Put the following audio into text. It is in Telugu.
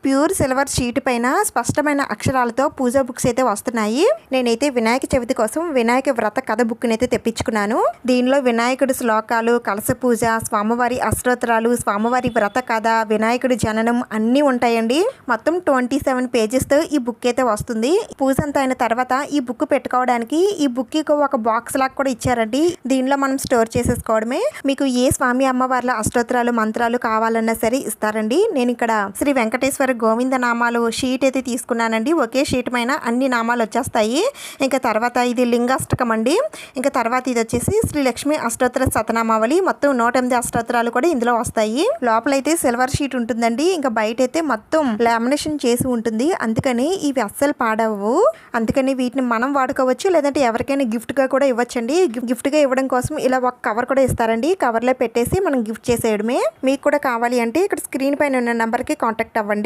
ప్యూర్ సిల్వర్ షీట్ పైన స్పష్టమైన అక్షరాలతో పూజా బుక్స్ అయితే వస్తున్నాయి. నేనైతే వినాయక చవితి కోసం వినాయక వ్రత కథ బుక్ అయితే తెప్పించుకున్నాను. దీనిలో వినాయకుడి శ్లోకాలు, కలశ పూజ, స్వామివారి అష్టోత్తరాలు, స్వామివారి వ్రత కథ, వినాయకుడి జననం అన్నీ ఉంటాయండి. మొత్తం 27 పేజెస్తో ఈ బుక్ అయితే వస్తుంది. పూజ అంతా అయిన తర్వాత ఈ బుక్ పెట్టుకోవడానికి ఈ బుక్ ఒక బాక్స్ లాగా కూడా ఇచ్చారండి. దీనిలో మనం స్టోర్ చేసేసుకోవడమే. మీకు ఏ స్వామి అమ్మవార్ల అష్టోత్తరాలు మంత్రాలు కావాలన్నా సరే ఇస్తారండి. నేను ఇక్కడ శ్రీ వెంకటేశ్వర గోవింద నామాలు షీట్ అయితే తీసుకున్నానండి. ఒకే షీట్ పైన అన్ని నామాలు వచ్చేస్తాయి. ఇంకా తర్వాత ఇది లింగాష్టకం అండి. ఇంకా తర్వాత ఇది వచ్చేసి శ్రీ లక్ష్మి అష్టోత్తర శతనామావళి. మొత్తం 108 అష్టోత్తరాలు కూడా ఇందులో వస్తాయి. లోపలైతే సిల్వర్ షీట్ ఉంటుందండి. ఇంకా బయట అయితే మొత్తం లామినేషన్ చేసి ఉంటుంది. అందుకని ఇవి అస్సలు పాడవు. అందుకని వీటిని మనం వాడుకోవచ్చు, లేదంటే ఎవరికైనా గిఫ్ట్ గా కూడా ఇవ్వచ్చండి. గిఫ్ట్ గా ఇవ్వడం కోసం ఇలా ఒక కవర్ కూడా ఇస్తారండి. కవర్ లో పెట్టేసి మనం గిఫ్ట్ చేసేయడమే. మీకు కూడా కావాలి అంటే ఇక్కడ స్క్రీన్ పైన ఉన్న నెంబర్ కి కాంటాక్ట్ అవ్వండి.